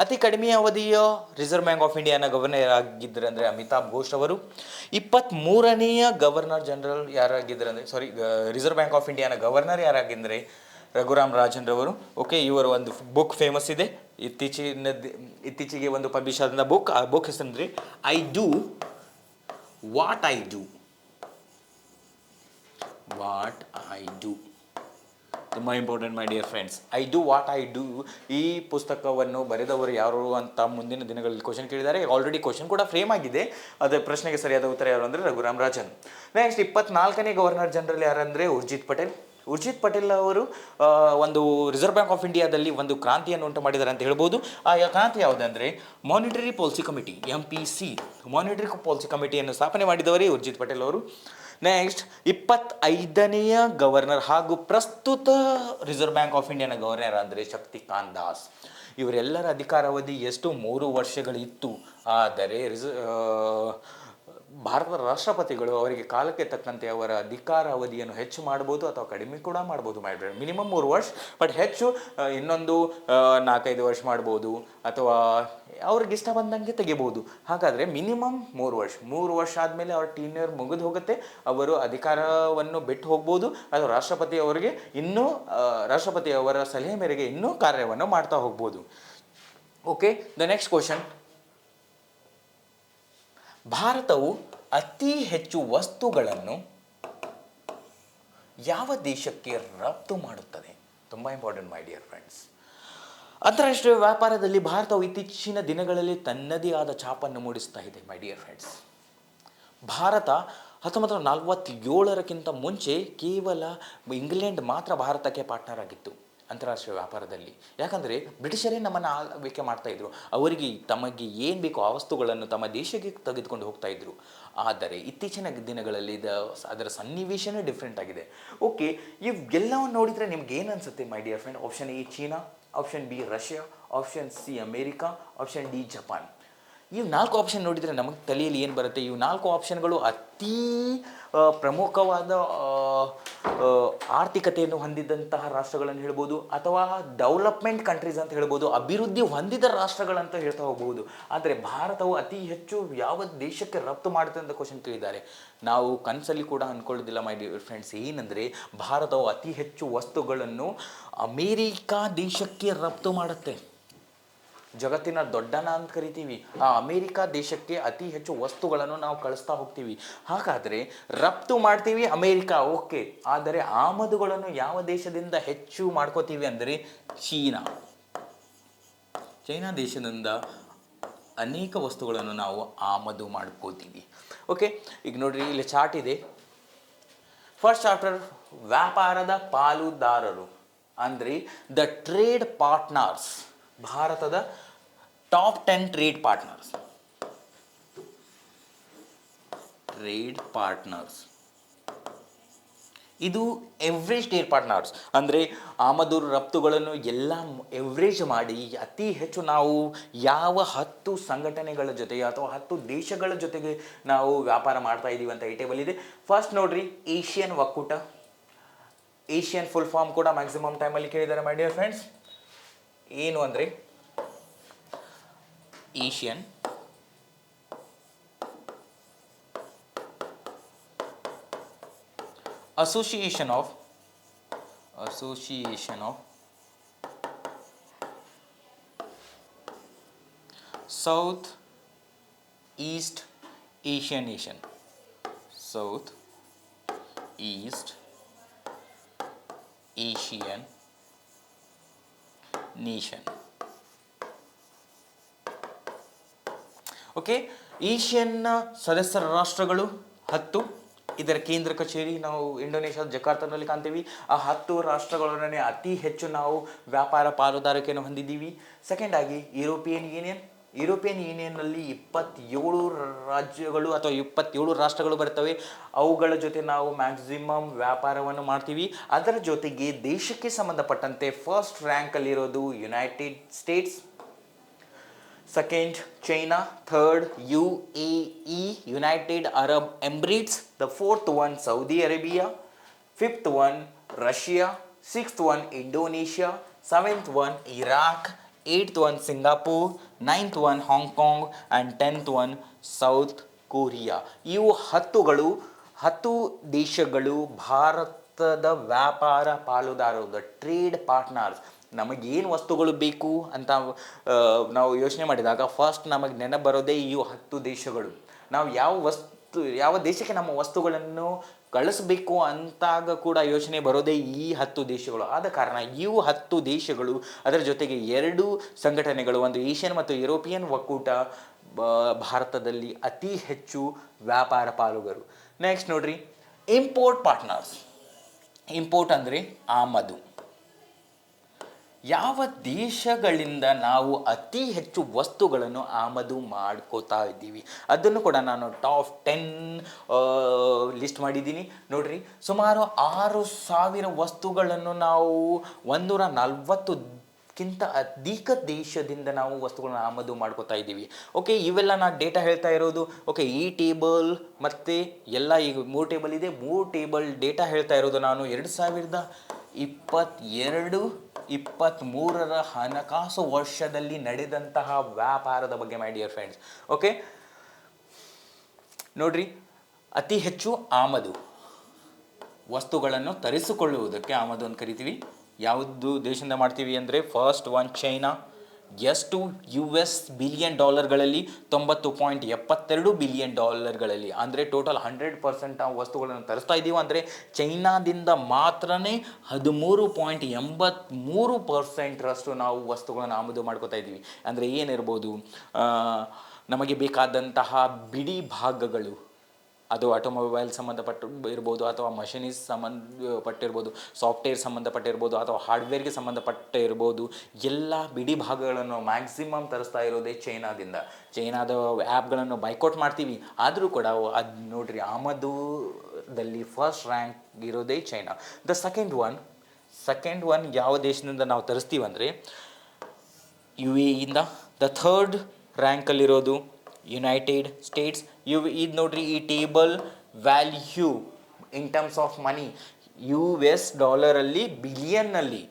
ಅತಿ ಕಡಿಮೆ ಅವಧಿಯ ರಿಸರ್ವ್ ಬ್ಯಾಂಕ್ ಆಫ್ ಇಂಡಿಯಾನ ಗವರ್ನರ್ ಆಗಿದ್ದರು ಅಂದರೆ ಅಮಿತಾಬ್ ಘೋಷ್ ಅವರು. 23ನೇಯ ಗವರ್ನರ್ ಜನರಲ್ ಯಾರಾಗಿದ್ದರು ಅಂದರೆ ರಿಸರ್ವ್ ಬ್ಯಾಂಕ್ ಆಫ್ ಇಂಡಿಯಾನ ಗವರ್ನರ್ ಯಾರಾಗಿದ್ದರೆ ರಘುರಾಮ್ ರಾಜನ್ ರವರು. ಓಕೆ, ಇವರ ಒಂದು ಬುಕ್ ಫೇಮಸ್ ಇದೆ, ಇತ್ತೀಚೆಗೆ ಒಂದು ಪಬ್ಲಿಷ್ ಆದ ಬುಕ್. ಆ ಬುಕ್ ಹೆಸರಂದರೆ I do what I do. What I do ತುಂಬ important my dear friends. I do what I do ಈ ಪುಸ್ತಕವನ್ನು ಬರೆದವರು ಯಾರು ಅಂತ ಮುಂದಿನ ದಿನಗಳಲ್ಲಿ ಕ್ವಶನ್ ಕೇಳಿದ್ದಾರೆ. ಆಲ್ರೆಡಿ ಕ್ವಶನ್ ಕೂಡ ಫ್ರೇಮ್ ಆಗಿದೆ. ಅದರ ಪ್ರಶ್ನೆಗೆ ಸರಿಯಾದ ಉತ್ತರ ಯಾರು ಅಂದರೆ ರಘುರಾಮ್ ರಾಜನ್. ನೆಕ್ಸ್ಟ್ 24ನೇ ಗವರ್ನರ್ ಜನರಲ್ ಯಾರಂದರೆ ಉರ್ಜಿತ್ ಪಟೇಲ್. ಉರ್ಜಿತ್ ಪಟೇಲ್ ಅವರು ಒಂದು ರಿಸರ್ವ್ ಬ್ಯಾಂಕ್ ಆಫ್ ಇಂಡಿಯಾದಲ್ಲಿ ಒಂದು ಕ್ರಾಂತಿಯನ್ನು ಉಂಟು ಮಾಡಿದ್ದಾರೆ ಅಂತ ಹೇಳ್ಬೋದು. ಆ ಕ್ರಾಂತಿ ಯಾವುದಂದರೆ monetary policy committee, MPC, monetary policy ಕಮಿಟಿಯನ್ನು ಸ್ಥಾಪನೆ ಮಾಡಿದವರೇ ಉರ್ಜಿತ್ ಪಟೇಲ್ ಅವರು. ನೆಕ್ಸ್ಟ್ 25ನೇಯ ಗವರ್ನರ್ ಹಾಗೂ ಪ್ರಸ್ತುತ ರಿಸರ್ವ್ ಬ್ಯಾಂಕ್ ಆಫ್ ಇಂಡಿಯಾನ ಗವರ್ನರ್ ಅಂದರೆ ಶಕ್ತಿಕಾಂತ್ ದಾಸ್. ಇವರೆಲ್ಲರ ಅಧಿಕಾರಾವಧಿ ಎಷ್ಟು 3 ವರ್ಷಗಳಿತ್ತು. ಆದರೆ ಭಾರತದ ರಾಷ್ಟ್ರಪತಿಗಳು ಅವರಿಗೆ ಕಾಲಕ್ಕೆ ತಕ್ಕಂತೆ ಅವರ ಅಧಿಕಾರ ಅವಧಿಯನ್ನು ಹೆಚ್ಚು ಮಾಡ್ಬೋದು ಅಥವಾ ಕಡಿಮೆ ಕೂಡ ಮಾಡ್ಬೋದು. ಮಿನಿಮಮ್ 3 ವರ್ಷ, ಬಟ್ ಹೆಚ್ಚು ಇನ್ನೊಂದು 4-5 ವರ್ಷ ಮಾಡ್ಬೋದು ಅಥವಾ ಅವ್ರಿಗೆ ಇಷ್ಟ ಬಂದಂಗೆ ತೆಗಿಬೋದು. ಹಾಗಾದರೆ ಮಿನಿಮಮ್ 3 ವರ್ಷ. 3 ವರ್ಷ ಆದಮೇಲೆ ಅವ್ರ ಟೀನಿಯರ್ ಮುಗಿದು ಹೋಗುತ್ತೆ, ಅವರು ಅಧಿಕಾರವನ್ನು ಬಿಟ್ಟು ಹೋಗ್ಬೋದು ಅಥವಾ ರಾಷ್ಟ್ರಪತಿ ಅವರಿಗೆ ರಾಷ್ಟ್ರಪತಿ ಅವರ ಸಲಹೆ ಮೇರೆಗೆ ಇನ್ನೂ ಕಾರ್ಯವನ್ನು ಮಾಡ್ತಾ ಹೋಗ್ಬೋದು. Okay, the next question. ಭಾರತವು ಅತಿ ಹೆಚ್ಚು ವಸ್ತುಗಳನ್ನು ಯಾವ ದೇಶಕ್ಕೆ ರಫ್ತು ಮಾಡುತ್ತದೆ? ತುಂಬ ಇಂಪಾರ್ಟೆಂಟ್ ಮೈ ಡಿಯರ್ ಫ್ರೆಂಡ್ಸ್. ಅಂತಾರಾಷ್ಟ್ರೀಯ ವ್ಯಾಪಾರದಲ್ಲಿ ಭಾರತವು ಇತ್ತೀಚಿನ ದಿನಗಳಲ್ಲಿ ತನ್ನದೇ ಆದ ಛಾಪನ್ನು ಮೂಡಿಸ್ತಾ ಇದೆ ಮೈ ಡಿಯರ್ ಫ್ರೆಂಡ್ಸ್. ಭಾರತ 1947ಕ್ಕಿಂತ ಮುಂಚೆ ಕೇವಲ ಇಂಗ್ಲೆಂಡ್ ಮಾತ್ರ ಭಾರತಕ್ಕೆ ಪಾರ್ಟ್ನರ್ ಆಗಿತ್ತು ಅಂತಾರಾಷ್ಟ್ರೀಯ ವ್ಯಾಪಾರದಲ್ಲಿ. ಯಾಕಂದರೆ ಬ್ರಿಟಿಷರೇ ನಮ್ಮನ್ನು ಆಳ್ವಿಕೆ ಮಾಡ್ತಾಯಿದ್ರು. ಅವರಿಗೆ ತಮಗೆ ಏನು ಬೇಕೋ ಆ ವಸ್ತುಗಳನ್ನು ತಮ್ಮ ದೇಶಕ್ಕೆ ತೆಗೆದುಕೊಂಡು ಹೋಗ್ತಾ ಇದ್ರು. ಆದರೆ ಇತ್ತೀಚಿನ ದಿನಗಳಲ್ಲಿ ಅದರ ಸನ್ನಿವೇಶನೇ ಡಿಫ್ರೆಂಟ್ ಆಗಿದೆ. ಓಕೆ, ಇವೆಲ್ಲವನ್ನು ನೋಡಿದರೆ ನಿಮ್ಗೆ ಏನು ಅನಿಸುತ್ತೆ ಮೈ dear friend? Option A China, option B Russia, option C America, option D Japan. ಈ 4 ಆಪ್ಷನ್ ನೋಡಿದರೆ ನಮಗೆ ತಲೆಯಲ್ಲಿ ಏನು ಬರುತ್ತೆ? ಇವು 4 ಆಪ್ಷನ್ಗಳು ಅತೀ ಪ್ರಮುಖವಾದ ಆರ್ಥಿಕತೆಯನ್ನು ಹೊಂದಿದಂತಹ ರಾಷ್ಟ್ರಗಳನ್ನು ಹೇಳ್ಬೋದು ಅಥವಾ ಡೆವಲಪ್ಮೆಂಟ್ ಕಂಟ್ರೀಸ್ ಅಂತ ಹೇಳ್ಬೋದು, ಅಭಿವೃದ್ಧಿ ಹೊಂದಿದ ರಾಷ್ಟ್ರಗಳಂತ ಹೇಳ್ತಾ ಹೋಗ್ಬೋದು. ಆದರೆ ಭಾರತವು ಅತಿ ಹೆಚ್ಚು ಯಾವ ದೇಶಕ್ಕೆ ರಫ್ತು ಮಾಡುತ್ತೆ ಅಂತ ಕ್ವಶನ್ ಕೇಳಿದ್ದಾರೆ. ನಾವು ಕನಸಲ್ಲಿ ಕೂಡ ಅಂದ್ಕೊಳ್ಳೋದಿಲ್ಲ ಮೈ ಡಿಯರ್ ಫ್ರೆಂಡ್ಸ್. ಏನಂದರೆ ಭಾರತವು ಅತಿ ಹೆಚ್ಚು ವಸ್ತುಗಳನ್ನು ಅಮೇರಿಕಾ ದೇಶಕ್ಕೆ ರಫ್ತು ಮಾಡುತ್ತೆ. ಜಗತ್ತಿನ ದೊಡ್ಡನ ಅಂತ ಕರಿತೀವಿ. ಆ ಅಮೇರಿಕಾ ದೇಶಕ್ಕೆ ಅತಿ ಹೆಚ್ಚು ವಸ್ತುಗಳನ್ನು ನಾವು ಕಳಿಸ್ತಾ ಹೋಗ್ತೀವಿ. ಹಾಗಾದರೆ ರಫ್ತು ಮಾಡ್ತೀವಿ ಅಮೇರಿಕಾ, ಓಕೆ. ಆದರೆ ಆಮದುಗಳನ್ನು ಯಾವ ದೇಶದಿಂದ ಹೆಚ್ಚು ಮಾಡ್ಕೋತೀವಿ ಅಂದರೆ ಚೈನಾ ದೇಶದಿಂದ ಅನೇಕ ವಸ್ತುಗಳನ್ನು ನಾವು ಆಮದು ಮಾಡ್ಕೋತೀವಿ. ಓಕೆ, ಈಗ ನೋಡ್ರಿ, ಇಲ್ಲಿ ಚಾರ್ಟ್ ಇದೆ. ಫಸ್ಟ್ ಚಾಪ್ಟರ್ ವ್ಯಾಪಾರದ ಪಾಲುದಾರರು ಅಂದರೆ ದ ಟ್ರೇಡ್ ಪಾರ್ಟ್ನರ್ಸ್. ಭಾರತದ ಟಾಪ್ 10 ಟ್ರೇಡ್ ಪಾರ್ಟ್ನರ್ಸ್. ಇದು ಎವ್ರೇಜ್ ಟ್ರೇಡ್ ಪಾರ್ಟ್ನರ್ಸ್ ಅಂದರೆ ಆಮದು ರಫ್ತುಗಳನ್ನು ಎಲ್ಲ ಎವ್ರೇಜ್ ಮಾಡಿ ಅತಿ ಹೆಚ್ಚು ನಾವು ಯಾವ 10 ಸಂಘಟನೆಗಳ ಜೊತೆಗೆ ಅಥವಾ 10 ದೇಶಗಳ ಜೊತೆಗೆ ನಾವು ವ್ಯಾಪಾರ ಮಾಡ್ತಾ ಇದ್ದೀವಿ ಅಂತ ಈ ಟೇಬಲ್ ಇದೆ. ಫಸ್ಟ್ ನೋಡ್ರಿ, ಏಷ್ಯನ್ ಒಕ್ಕೂಟ. ಏಷ್ಯನ್ ಫುಲ್ ಫಾರ್ಮ್ ಕೂಡ ಮ್ಯಾಕ್ಸಿಮಮ್ ಟೈಮಲ್ಲಿ ಕೇಳಿದ್ದಾರೆ ಮೈ ಡಿಯರ್ ಫ್ರೆಂಡ್ಸ್. ಏನು ಅಂದರೆ ASEAN association of association of South East Asian nation, South East Asian nation. Okay, ಏಷ್ಯನ್ನ ಸದಸ್ಯ ರಾಷ್ಟ್ರಗಳು 10. ಇದರ ಕೇಂದ್ರ ಕಚೇರಿ ನಾವು ಇಂಡೋನೇಷ್ಯಾದ ಜಕಾರ್ತನಲ್ಲಿ ಕಾಣ್ತೀವಿ. ಆ 10 ರಾಷ್ಟ್ರಗಳೊಡನೆ ಅತಿ ಹೆಚ್ಚು ನಾವು ವ್ಯಾಪಾರ ಪಾಲುದಾರಿಕೆಯನ್ನು ಹೊಂದಿದ್ದೀವಿ. ಸೆಕೆಂಡ್ ಆಗಿ ಯುರೋಪಿಯನ್ ಯೂನಿಯನ್. ಯುರೋಪಿಯನ್ ಯೂನಿಯನ್ನಲ್ಲಿ 27 ರಾಜ್ಯಗಳು ಅಥವಾ 27 ರಾಷ್ಟ್ರಗಳು ಬರ್ತವೆ. ಅವುಗಳ ಜೊತೆ ನಾವು ಮ್ಯಾಕ್ಸಿಮಮ್ ವ್ಯಾಪಾರವನ್ನು ಮಾಡ್ತೀವಿ. ಅದರ ಜೊತೆಗೆ ದೇಶಕ್ಕೆ ಸಂಬಂಧಪಟ್ಟಂತೆ ಫಸ್ಟ್ ರ್ಯಾಂಕಲ್ಲಿರೋದು United States, second China, third UAE United Arab Emirates, the fourth one Saudi Arabia, fifth one Russia, sixth one Indonesia, seventh one Iraq, eighth one Singapore, ninth one Hong Kong and 10th one South Korea. ಇವು 10 ದೇಶಗಳು ಭಾರತದ ವ್ಯಾಪಾರ ಪಾಲುದಾರರು, ಟ್ರೇಡ್ ಪಾರ್ಟ್ನರ್ಸ್. ನಮಗೇನು ವಸ್ತುಗಳು ಬೇಕು ಅಂತ ನಾವು ಯೋಚನೆ ಮಾಡಿದಾಗ ಫಸ್ಟ್ ನಮಗೆ ನೆನಪು ಬರೋದೇ ಇವು 10 ದೇಶಗಳು. ನಾವು ಯಾವ ದೇಶಕ್ಕೆ ನಮ್ಮ ವಸ್ತುಗಳನ್ನು ಕಳಿಸ್ಬೇಕು ಅಂತಾಗ ಕೂಡ ಯೋಚನೆ ಬರೋದೇ ಈ 10 ದೇಶಗಳು. ಆದ ಕಾರಣ ಇವು 10 ದೇಶಗಳು, ಅದರ ಜೊತೆಗೆ 2 ಸಂಘಟನೆಗಳು, ಒಂದು ಏಷ್ಯನ್ ಮತ್ತು ಯುರೋಪಿಯನ್ ಒಕ್ಕೂಟ, ಭಾರತದಲ್ಲಿ ಅತಿ ಹೆಚ್ಚು ವ್ಯಾಪಾರ ಪಾಲುಗಾರರು. ನೆಕ್ಸ್ಟ್ ನೋಡ್ರಿ, ಇಂಪೋರ್ಟ್ ಪಾರ್ಟ್ನರ್ಸ್. ಇಂಪೋರ್ಟ್ ಅಂದರೆ ಆಮದು. ಯಾವ ದೇಶಗಳಿಂದ ನಾವು ಅತಿ ಹೆಚ್ಚು ವಸ್ತುಗಳನ್ನು ಆಮದು ಮಾಡ್ಕೋತಾ ಇದ್ದೀವಿ ಅದನ್ನು ಕೂಡ ನಾನು ಟಾಪ್ 10 ಲಿಸ್ಟ್ ಮಾಡಿದ್ದೀನಿ. ನೋಡ್ರಿ, ಸುಮಾರು 6,000 ವಸ್ತುಗಳನ್ನು ನಾವು 140ಕ್ಕಿಂತ ಅಧಿಕ ದೇಶದಿಂದ ನಾವು ವಸ್ತುಗಳನ್ನ ಆಮದು ಮಾಡ್ಕೋತಾ ಇದ್ದೀವಿ. ಓಕೆ, ಇವೆಲ್ಲ ನಾನು ಡೇಟಾ ಹೇಳ್ತಾ ಇರೋದು. ಓಕೆ, ಈ ಟೇಬಲ್ ಮತ್ತು ಎಲ್ಲ ಈಗ 3 ಟೇಬಲ್ ಇದೆ. 3 ಟೇಬಲ್ ಡೇಟಾ ಹೇಳ್ತಾ ಇರೋದು ನಾನು 2022-23 ಹಣಕಾಸು ವರ್ಷದಲ್ಲಿ ನಡೆದಂತಹ ವ್ಯಾಪಾರದ ಬಗ್ಗೆ ಮೈ ಡಿಯರ್ ಫ್ರೆಂಡ್ಸ್. ಓಕೆ, ನೋಡ್ರಿ, ಅತಿ ಹೆಚ್ಚು ಆಮದು ವಸ್ತುಗಳನ್ನು ತರಿಸಿಕೊಳ್ಳುವುದಕ್ಕೆ ಆಮದು ಅಂತ ಕರಿತೀವಿ. ಯಾವುದು ದೇಶದಿಂದ ಮಾಡ್ತೀವಿ ಅಂದರೆ ಫಸ್ಟ್ ಒನ್ ಚೈನಾ. ಎಷ್ಟು US ಬಿಲಿಯನ್ ಡಾಲರ್ಗಳಲ್ಲಿ, $90.72 ಬಿಲಿಯನ್ ಡಾಲರ್ಗಳಲ್ಲಿ, ಅಂದರೆ ಟೋಟಲ್ 100% ನಾವು ವಸ್ತುಗಳನ್ನು ತರಿಸ್ತಾ ಇದ್ದೀವಿ. ಅಂದರೆ ಚೈನಾದಿಂದ ಮಾತ್ರನೇ 13.83% ನಾವು ವಸ್ತುಗಳನ್ನು ಆಮದು ಮಾಡ್ಕೋತಾ ಇದ್ದೀವಿ. ಅಂದರೆ ಏನಿರ್ಬೋದು, ನಮಗೆ ಬೇಕಾದಂತಹ ಬಿಡಿ ಭಾಗಗಳು, ಅದು ಆಟೋಮೊಬೈಲ್ ಸಂಬಂಧಪಟ್ಟು ಇರ್ಬೋದು, ಅಥವಾ ಮಷಿನೀಸ್ ಸಂಬಂಧಪಟ್ಟಿರ್ಬೋದು, ಸಾಫ್ಟ್ವೇರ್ ಸಂಬಂಧಪಟ್ಟಿರ್ಬೋದು, ಅಥವಾ ಹಾರ್ಡ್ವೇರ್ಗೆ ಸಂಬಂಧಪಟ್ಟಿರ್ಬೋದು. ಎಲ್ಲ ಬಿಡಿ ಭಾಗಗಳನ್ನು ಮ್ಯಾಕ್ಸಿಮಮ್ ತರಿಸ್ತಾ ಇರೋದೇ ಚೈನಾದಿಂದ. ಚೈನಾದ ಆ್ಯಪ್ಗಳನ್ನು ಬೈಕೌಟ್ ಮಾಡ್ತೀವಿ, ಆದರೂ ಕೂಡ ಅದು ನೋಡ್ರಿ, ಆಮದುದಲ್ಲಿ ಫಸ್ಟ್ ರ್ಯಾಂಕ್ ಇರೋದೇ ಚೈನಾ. ದ ಸೆಕೆಂಡ್ ಒನ್ ಯಾವ ದೇಶದಿಂದ ನಾವು ತರಿಸ್ತೀವಂದರೆ UAE ಇಂದ. ದ ಥರ್ಡ್ ರ್ಯಾಂಕಲ್ಲಿರೋದು ಯುನೈಟೆಡ್ ಸ್ಟೇಟ್ಸ್. ಇದು ನೋಡ್ರಿ, ಈ table value in terms of money US ಡಾಲರಲ್ಲಿ, ಬಿಲಿಯನ್ನಲ್ಲಿ,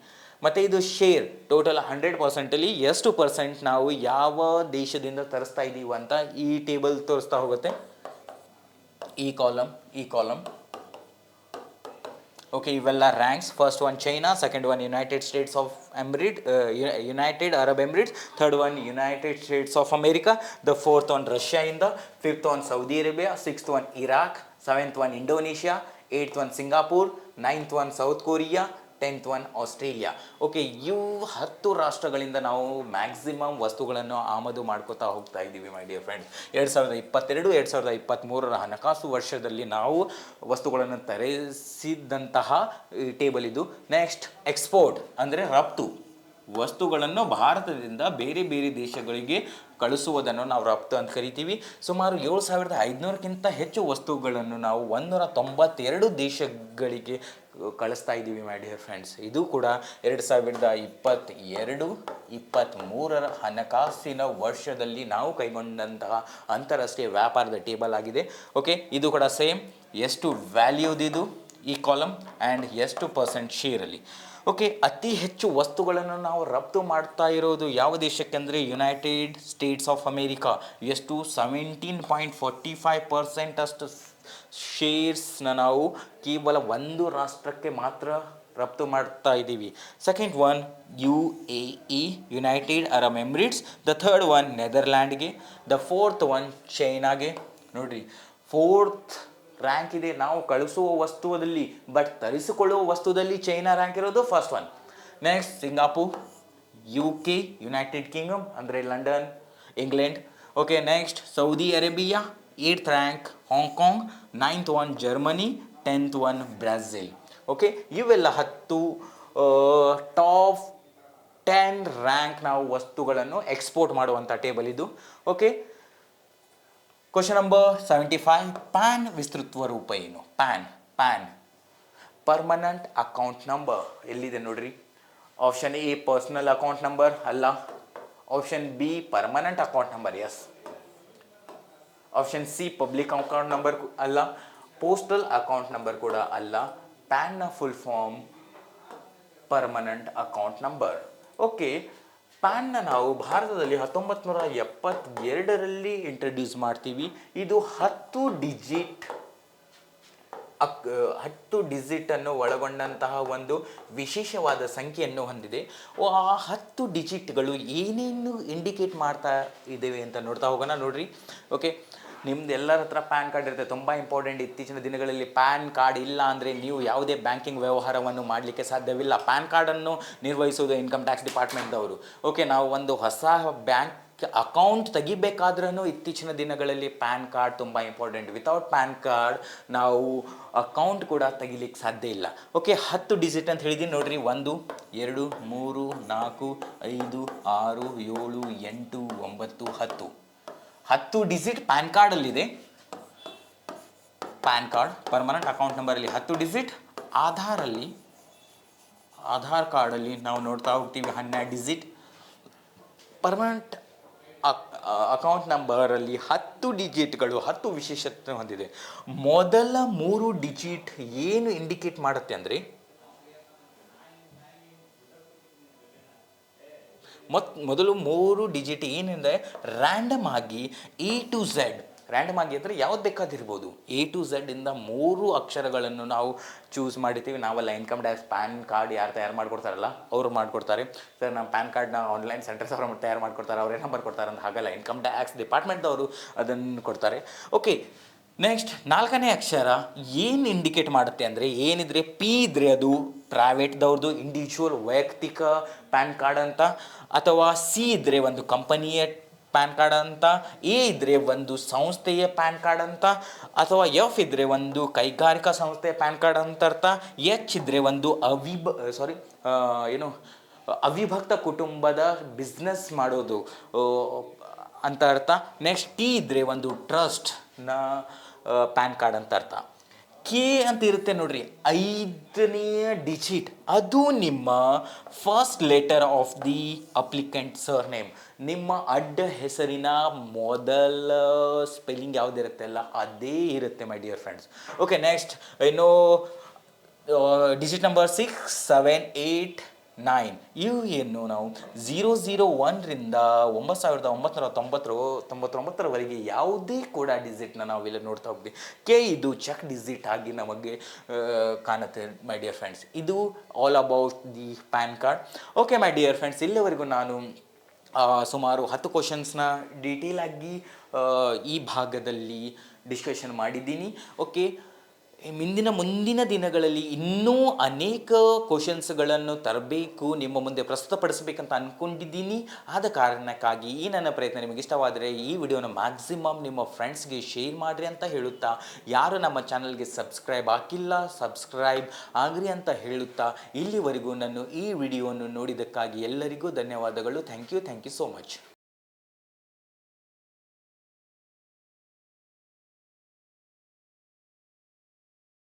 ಮತ್ತು ಇದು ಶೇರ್ ಟೋಟಲ್ 100%ಅಲ್ಲಿ ಎಷ್ಟು ಪರ್ಸೆಂಟ್ ನಾವು ಯಾವ ದೇಶದಿಂದ ತರಿಸ್ತಾ ಇದ್ದೀವಿ ಅಂತ ಈ ಟೇಬಲ್ ತೋರಿಸ್ತಾ ಹೋಗುತ್ತೆ. ಈ ಕಾಲಮ್. ಓಕೆ, ಇವೆಲ್ಲ ranks. First one China, second one United States of United Arab Emirates, third one United States of America, the fourth one ರಷ್ಯಾಯಿಂದ, fifth one Saudi Arabia, sixth one Iraq, seventh one Indonesia, eighth one Singapore, ninth one South Korea, 10th one Australia. Okay, ಇವು 10 ರಾಷ್ಟ್ರಗಳಿಂದ ನಾವು ಮ್ಯಾಕ್ಸಿಮಮ್ ವಸ್ತುಗಳನ್ನು ಆಮದು ಮಾಡ್ಕೋತಾ ಹೋಗ್ತಾ ಇದ್ದೀವಿ ಮೈ ಡಿಯರ್ ಫ್ರೆಂಡ್ಸ್. 2022-2023 ಹಣಕಾಸು ವರ್ಷದಲ್ಲಿ ನಾವು ವಸ್ತುಗಳನ್ನು ತರಿಸಿದಂತಹ ಟೇಬಲ್ ಇದು. ನೆಕ್ಸ್ಟ್, ಎಕ್ಸ್ಪೋರ್ಟ್ ಅಂದರೆ ರಫ್ತು. ವಸ್ತುಗಳನ್ನು ಭಾರತದಿಂದ ಬೇರೆ ಬೇರೆ ದೇಶಗಳಿಗೆ ಕಳಿಸುವುದನ್ನು ನಾವು ರಫ್ತು ಅಂತ ಕರಿತೀವಿ. ಸುಮಾರು 7,500ಕ್ಕಿಂತ ಹೆಚ್ಚು ವಸ್ತುಗಳನ್ನು ನಾವು 192 ದೇಶಗಳಿಗೆ ಕಳಿಸ್ತಾ ಇದ್ದೀವಿ ಮೈ ಡಿಯರ್ ಫ್ರೆಂಡ್ಸ್. ಇದು ಕೂಡ 2022-23 ಹಣಕಾಸಿನ ವರ್ಷದಲ್ಲಿ ನಾವು ಕೈಗೊಂಡಂತಹ ಅಂತಾರಾಷ್ಟ್ರೀಯ ವ್ಯಾಪಾರದ ಟೇಬಲ್ ಆಗಿದೆ. ಓಕೆ, ಇದು ಕೂಡ ಸೇಮ್, ಎಷ್ಟು ವ್ಯಾಲ್ಯೂದಿದು ಈ ಕಾಲಮ್ ಆ್ಯಂಡ್ ಎಷ್ಟು ಪರ್ಸೆಂಟ್ ಶೇರಲ್ಲಿ. ಓಕೆ, ಅತಿ ಹೆಚ್ಚು ವಸ್ತುಗಳನ್ನು ನಾವು ರಫ್ತು ಮಾಡ್ತಾ ಇರೋದು ಯಾವ ದೇಶಕ್ಕೆ ಅಂದರೆ ಯುನೈಟೆಡ್ ಸ್ಟೇಟ್ಸ್ ಆಫ್ ಅಮೇರಿಕಾ. ಎಷ್ಟು 17.45% ಅಷ್ಟು ಶೇರ್ಸ್ನ ನಾವು ಕೇವಲ ಒಂದು ರಾಷ್ಟ್ರಕ್ಕೆ ಮಾತ್ರ ರಫ್ತು ಮಾಡ್ತಾ ಇದ್ದೀವಿ. Second one U A E, United Arab Emirates. The third one ನೆದರ್ಲ್ಯಾಂಡ್ಗೆ. ದ ಫೋರ್ತ್ ಒನ್ ಚೈನಾಗೆ. ನೋಡಿರಿ, ಫೋರ್ತ್ ರ್ಯಾಂಕ್ ಇದೆ ನಾವು ಕಳಿಸುವ ವಸ್ತುವಲ್ಲಿ, ಬಟ್ ತರಿಸಿಕೊಳ್ಳುವ ವಸ್ತುದಲ್ಲಿ ಚೈನಾ ರ್ಯಾಂಕ್ ಇರೋದು first one. Next Singapore, U K, United Kingdom ಅಂದರೆ London, England. Okay, next Saudi Arabia, 8th rank Hong Kong, 9th one Germany, 10th one Brazil. Okay, ಇವೆಲ್ಲ 10 ಟಾಪ್ 10 ರ್ಯಾಂಕ್ ನಾವು ವಸ್ತುಗಳನ್ನು ಎಕ್ಸ್ಪೋರ್ಟ್ ಮಾಡುವಂಥ ಟೇಬಲ್ ಇದು. Okay, question number 75. ಪ್ಯಾನ್ ವಿಸ್ತೃತ್ವ ರೂಪ ಏನು? ಪ್ಯಾನ್ ಪರ್ಮನೆಂಟ್ ಅಕೌಂಟ್ ನಂಬರ್ ಎಲ್ಲಿದೆ ನೋಡ್ರಿ. Option A personal account number ಅಲ್ಲ. Option B permanent account number, yes. Option C public account number ಅಲ್ಲ. ಪೋಸ್ಟಲ್ ಅಕೌಂಟ್ ನಂಬರ್ ಕೂಡ ಅಲ್ಲ. ಪ್ಯಾನ್ನ full form permanent account number. Okay, ಪ್ಯಾನ್ನ ನಾವು ಭಾರತದಲ್ಲಿ 1972ರಲ್ಲಿ ಇಂಟ್ರಡ್ಯೂಸ್ ಮಾಡ್ತೀವಿ. ಇದು 10 ಡಿಜಿಟನ್ನು ಒಳಗೊಂಡಂತಹ ಒಂದು ವಿಶೇಷವಾದ ಸಂಖ್ಯೆಯನ್ನು ಹೊಂದಿದೆ. ಆ 10 ಡಿಜಿಟ್ಗಳು ಏನೇನು ಇಂಡಿಕೇಟ್ ಮಾಡ್ತಾ ಇದ್ದೇವೆ ಅಂತ ನೋಡ್ತಾ ಹೋಗೋಣ. ನೋಡ್ರಿ, ಓಕೆ, ನಿಮ್ದು ಎಲ್ಲರ ಹತ್ರ ಪ್ಯಾನ್ ಕಾರ್ಡ್ ಇರುತ್ತೆ, ತುಂಬ ಇಂಪಾರ್ಟೆಂಟ್. ಇತ್ತೀಚಿನ ದಿನಗಳಲ್ಲಿ ಪ್ಯಾನ್ ಕಾರ್ಡ್ ಇಲ್ಲ ಅಂದರೆ ನೀವು ಯಾವುದೇ ಬ್ಯಾಂಕಿಂಗ್ ವ್ಯವಹಾರವನ್ನು ಮಾಡಲಿಕ್ಕೆ ಸಾಧ್ಯವಿಲ್ಲ. ಪ್ಯಾನ್ ಕಾರ್ಡನ್ನು ನಿರ್ವಹಿಸುವುದು ಇನ್ಕಮ್ ಟ್ಯಾಕ್ಸ್ ಡಿಪಾರ್ಟ್ಮೆಂಟ್ದವರು. ಓಕೆ, ನಾವು ಒಂದು ಹೊಸ ಬ್ಯಾಂಕ್ ಅಕೌಂಟ್ ತೆಗಿಬೇಕಾದ್ರೂ ಇತ್ತೀಚಿನ ದಿನಗಳಲ್ಲಿ ಪ್ಯಾನ್ ಕಾರ್ಡ್ ತುಂಬ ಇಂಪಾರ್ಟೆಂಟ್. ವಿತೌಟ್ ಪ್ಯಾನ್ ಕಾರ್ಡ್ ನಾವು ಅಕೌಂಟ್ ಕೂಡ ತೆಗಿಲಿಕ್ಕೆ ಸಾಧ್ಯ ಇಲ್ಲ. ಓಕೆ, 10 ಡಿಜಿಟ್ ಅಂತ ಹೇಳಿದ್ದೀನಿ ನೋಡ್ರಿ. 1 2 3 4 5 6 7 8 9 10 ಡಿಜಿಟ್ ಪ್ಯಾನ್ ಕಾರ್ಡಲ್ಲಿದೆ. ಪ್ಯಾನ್ ಕಾರ್ಡ್ ಪರ್ಮನೆಂಟ್ ಅಕೌಂಟ್ ನಂಬರಲ್ಲಿ 10 ಡಿಜಿಟ್. ಆಧಾರ್ ಕಾರ್ಡಲ್ಲಿ ನಾವು ನೋಡ್ತಾ ಹೋಗ್ತೀವಿ 12 ಡಿಜಿಟ್. ಪರ್ಮನೆಂಟ್ ಅಕೌಂಟ್ ನಂಬರಲ್ಲಿ 10 ಡಿಜಿಟ್ಗಳು 10 ವಿಶೇಷತೆ ಹೊಂದಿದೆ. ಮೊದಲ 3 ಡಿಜಿಟ್ ಏನು ಇಂಡಿಕೇಟ್ ಮಾಡುತ್ತೆ ಅಂದರೆ, ಮೊದಲು 3 ಡಿಜಿಟ್ ಏನೆಂದರೆ ರ್ಯಾಂಡಮ್ ಆಗಿ ಎ ಟು ಝೆಡ್, ರ್ಯಾಂಡಮ್ ಆಗಿ ಅಂದರೆ ಯಾವ್ದು ಬೇಕಾದಿರ್ಬೋದು, ಎ ಟು ಝೆಡ್ ಇಂದ 3 ಅಕ್ಷರಗಳನ್ನು ನಾವು ಚೂಸ್ ಮಾಡಿರ್ತೀವಿ. ನಾವೆಲ್ಲ ಇನ್ಕಮ್ ಟ್ಯಾಕ್ಸ್ ಪ್ಯಾನ್ ಕಾರ್ಡ್ ಯಾರು ತಯಾರು ಮಾಡಿಕೊಡ್ತಾರಲ್ಲ ಅವರು ಮಾಡಿಕೊಡ್ತಾರೆ. ಸರ್ ನಮ್ಮ ಪ್ಯಾನ್ ಕಾರ್ಡ್ನ ಆನ್ಲೈನ್ ಸೆಂಟರ್ಸ್ ಅವರು ತಯಾರು ಮಾಡಿಕೊಡ್ತಾರೆ, ಅವರೇ ನಂಬರ್ ಕೊಡ್ತಾರೆ ಅಂತ ಹಾಗಲ್ಲ, ಇನ್ಕಮ್ ಟ್ಯಾಕ್ಸ್ ಡಿಪಾರ್ಟ್ಮೆಂಟ್ದವರು ಅದನ್ನು ಕೊಡ್ತಾರೆ. ಓಕೆ, ನೆಕ್ಸ್ಟ್ 4ನೇ ಅಕ್ಷರ ಏನು ಇಂಡಿಕೇಟ್ ಮಾಡುತ್ತೆ ಅಂದರೆ, ಏನಿದ್ರೆ ಪಿ ಇದ್ದರೆ ಅದು ಪ್ರೈವೇಟ್ದವ್ರದ್ದು ಇಂಡಿವಿಜುವಲ್ ವೈಯಕ್ತಿಕ ಪ್ಯಾನ್ ಕಾರ್ಡ್ ಅಂತ, ಅಥವಾ ಸಿ ಇದ್ದರೆ ಒಂದು ಕಂಪನಿಯ ಪ್ಯಾನ್ ಕಾರ್ಡ್ ಅಂತ, ಎ ಇದ್ದರೆ ಒಂದು ಸಂಸ್ಥೆಯ ಪ್ಯಾನ್ ಕಾರ್ಡ್ ಅಂತ, ಅಥವಾ ಎಫ್ ಇದ್ದರೆ ಒಂದು ಕೈಗಾರಿಕಾ ಸಂಸ್ಥೆಯ ಪ್ಯಾನ್ ಕಾರ್ಡ್ ಅಂತ ಅರ್ಥ, ಎಚ್ ಇದ್ದರೆ ಒಂದು ಅವಿಭಕ್ತ ಕುಟುಂಬದ ಬಿಸ್ನೆಸ್ ಮಾಡೋದು ಅಂತ ಅರ್ಥ. ನೆಕ್ಸ್ಟ್ ಟಿ ಇದ್ದರೆ ಒಂದು ಟ್ರಸ್ಟ್ನ ಪ್ಯಾನ್ ಕಾರ್ಡ್ ಅಂತ ಅರ್ಥ. ಕೆ ಅಂತ ಇರುತ್ತೆ ನೋಡ್ರಿ, 5ನೇ ಡಿಜಿಟ್, ಅದು ನಿಮ್ಮ first letter of the applicant sir name. ನಿಮ್ಮ ಅಡ್ಡ ಹೆಸರಿನ ಮೊದಲ ಸ್ಪೆಲ್ಲಿಂಗ್ ಯಾವುದಿರುತ್ತೆ ಅಲ್ಲ ಅದೇ ಇರುತ್ತೆ ಮೈ ಡಿಯರ್ ಫ್ರೆಂಡ್ಸ್. ಓಕೆ, ನೆಕ್ಸ್ಟ್ ಇನ್ನು ಡಿಜಿಟ್ ನಂಬರ್ 6 7 8 9 ಇವು ಏನು ನಾವು 001ರಿಂದ 9999ರವರೆಗೆ ಯಾವುದೇ ಕೂಡ ಡಿಜಿಟ್ನ ನಾವು ಇಲ್ಲಿ ನೋಡ್ತಾ ಹೋಗ್ತೀವಿ. ಕೆ ಇದು ಚೆಕ್ ಡಿಜಿಟ್ ಆಗಿ ನಮಗೆ ಕಾಣುತ್ತೆ ಮೈ ಡಿಯರ್ ಫ್ರೆಂಡ್ಸ್. ಇದು all about the PAN card. Okay my dear friends, ಇಲ್ಲಿವರೆಗೂ ನಾನು ಸುಮಾರು 10 ಕ್ವಶನ್ಸ್ನ ಡೀಟೇಲ್ ಆಗಿ ಈ ಭಾಗದಲ್ಲಿ ಡಿಸ್ಕಷನ್ ಮಾಡಿದ್ದೀನಿ. ಓಕೆ, ಮುಂದಿನ ದಿನಗಳಲ್ಲಿ ಇನ್ನೂ ಅನೇಕ ಕ್ವಶನ್ಸ್ಗಳನ್ನು ತರಬೇಕು, ನಿಮ್ಮ ಮುಂದೆ ಪ್ರಸ್ತುತಪಡಿಸಬೇಕಂತ ಅಂದ್ಕೊಂಡಿದ್ದೀನಿ. ಆದ ಕಾರಣಕ್ಕಾಗಿ ಈ ನನ್ನ ಪ್ರಯತ್ನ ನಿಮಗೆ ಇಷ್ಟವಾದರೆ ಈ ವಿಡಿಯೋನ ಮ್ಯಾಕ್ಸಿಮಮ್ ನಿಮ್ಮ ಫ್ರೆಂಡ್ಸ್ಗೆ ಶೇರ್ ಮಾಡಿರಿ ಅಂತ ಹೇಳುತ್ತಾ, ಯಾರು ನಮ್ಮ ಚಾನಲ್ಗೆ ಸಬ್ಸ್ಕ್ರೈಬ್ ಆಗಿಲ್ಲ ಸಬ್ಸ್ಕ್ರೈಬ್ ಆಗ್ರಿ ಅಂತ ಹೇಳುತ್ತಾ, ಇಲ್ಲಿವರೆಗೂ ನಾನು ಈ ವಿಡಿಯೋವನ್ನು ನೋಡಿದ್ದಕ್ಕಾಗಿ ಎಲ್ಲರಿಗೂ ಧನ್ಯವಾದಗಳು. Thank you so much.